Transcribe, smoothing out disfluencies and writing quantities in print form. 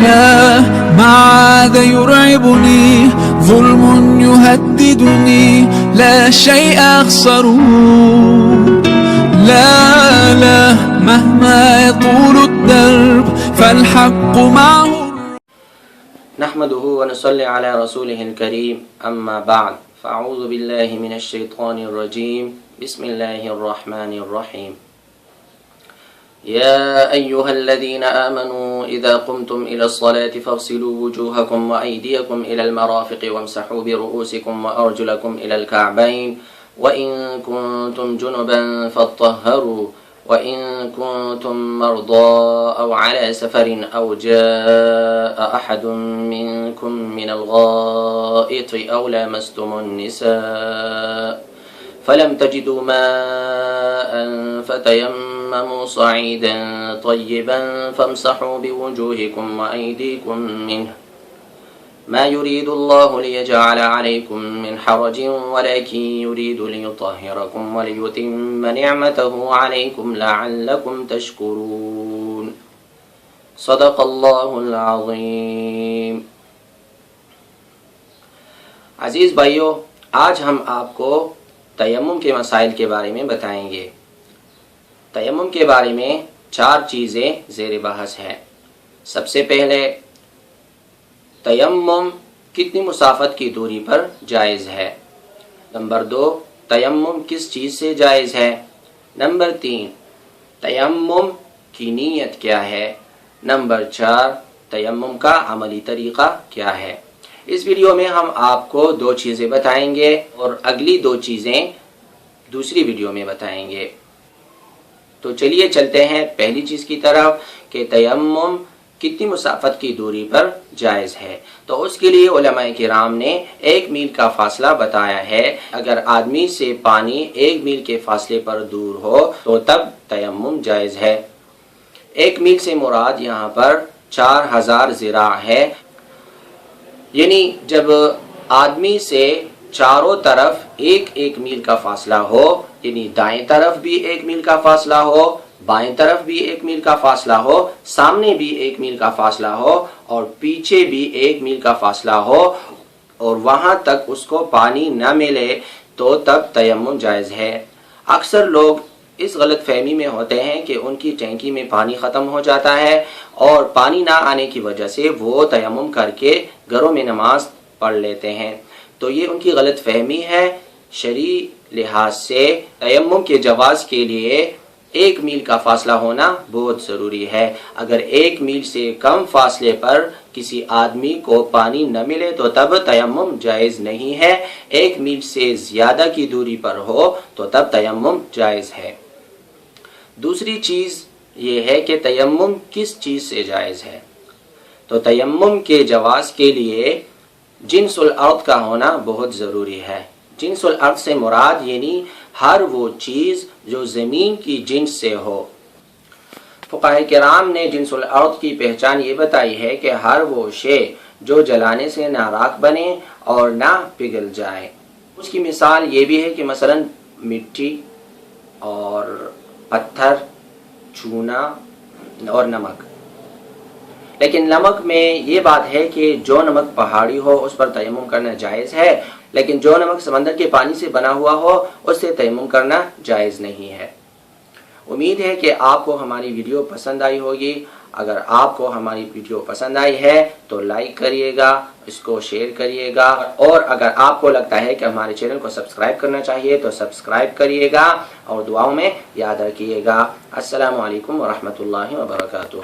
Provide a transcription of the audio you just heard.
الله ما عاد يرعبني ظلم يهددني لا شيء أخسره لا مهما يطول الدرب فالحق معه. نحمده ونصلي على رسوله الكريم أما بعد فأعوذ بالله من الشيطان الرجيم بسم الله الرحمن الرحيم. يا أيها الذين آمنوا إذا قمتم إلى الصلاة فاغسلوا وجوهكم وأيديكم إلى المرافق وامسحوا برؤوسكم وأرجلكم إلى الكعبين وإن كنتم جنبا فاطهروا وإن كنتم مرضى أو على سفر أو جاء أحد منكم من الغائط أو لامستم النساء فلم تجدوا ماء فتيمموا صعيدا طيبا فامسحوا بوجوهكم وأيديكم منه ما يريد الله ليجعل عليكم من حرج ولكن يريد ليطهركم وليتم نعمته عليكم لعلكم تشكرون صدق الله العظيم. عزیز بھائیو، آج ہم آپ کو تیمم کے مسائل کے بارے میں بتائیں گے. تیمم کے بارے میں 4 چیزیں زیر بحث ہیں. سب سے پہلے تیمم کتنی مسافت کی دوری پر جائز ہے. نمبر 2 تیمم کس چیز سے جائز ہے. نمبر 3 تیمم کی نیت کیا ہے. نمبر 4 تیمم کا عملی طریقہ کیا ہے. اس ویڈیو میں ہم آپ کو 2 چیزیں بتائیں گے اور اگلی 2 چیزیں دوسری ویڈیو میں بتائیں گے. تو چلیے چلتے ہیں پہلی چیز کی طرف کہ تیمم کتنی مسافت کی دوری پر جائز ہے. تو اس کے لیے علماء کرام نے 1 میل کا فاصلہ بتایا ہے. اگر آدمی سے پانی 1 میل کے فاصلے پر دور ہو تو تب تیمم جائز ہے. 1 میل سے مراد یہاں پر 4000 ذراع ہے. یعنی جب آدمی سے چاروں طرف 1 میل کا فاصلہ ہو، یعنی دائیں طرف بھی 1 میل کا فاصلہ ہو، بائیں طرف بھی 1 میل کا فاصلہ ہو، سامنے بھی 1 میل کا فاصلہ ہو اور پیچھے بھی 1 میل کا فاصلہ ہو اور وہاں تک اس کو پانی نہ ملے تو تب تیمم جائز ہے. اکثر لوگ اس غلط فہمی میں ہوتے ہیں کہ ان کی ٹینکی میں پانی ختم ہو جاتا ہے اور پانی نہ آنے کی وجہ سے وہ تیمم کر کے گھروں میں نماز پڑھ لیتے ہیں. تو یہ ان کی غلط فہمی ہے. شرعی لحاظ سے تیمم کے جواز کے لیے 1 میل کا فاصلہ ہونا بہت ضروری ہے. اگر 1 میل سے کم فاصلے پر کسی آدمی کو پانی نہ ملے تو تب تیمم جائز نہیں ہے. 1 میل سے زیادہ کی دوری پر ہو تو تب تیمم جائز ہے. دوسری چیز یہ ہے کہ تیمم کس چیز سے جائز ہے. تو تیمم کے جواز کے لیے جنس الارض کا ہونا بہت ضروری ہے. جنس الارض سے مراد یعنی ہر وہ چیز جو زمین کی جنس سے ہو. فقہاء کرام نے جنس الارض کی پہچان یہ بتائی ہے کہ ہر وہ شے جو جلانے سے نہ راکھ بنے اور نہ پگھل جائے. اس کی مثال یہ بھی ہے کہ مثلا مٹی اور پتھر، چونا اور نمک. لیکن نمک میں یہ بات ہے کہ جو نمک پہاڑی ہو اس پر تیمم کرنا جائز ہے، لیکن جو نمک سمندر کے پانی سے بنا ہوا ہو اس سے تیمم کرنا جائز نہیں ہے. امید ہے کہ آپ کو ہماری ویڈیو پسند آئی ہوگی. اگر آپ کو ہماری ویڈیو پسند آئی ہے تو لائک کریے گا، اس کو شیئر کریے گا اور اگر آپ کو لگتا ہے کہ ہمارے چینل کو سبسکرائب کرنا چاہیے تو سبسکرائب کریے گا اور دعاؤں میں یاد رکھیے گا. السلام علیکم ورحمۃ اللہ وبرکاتہ.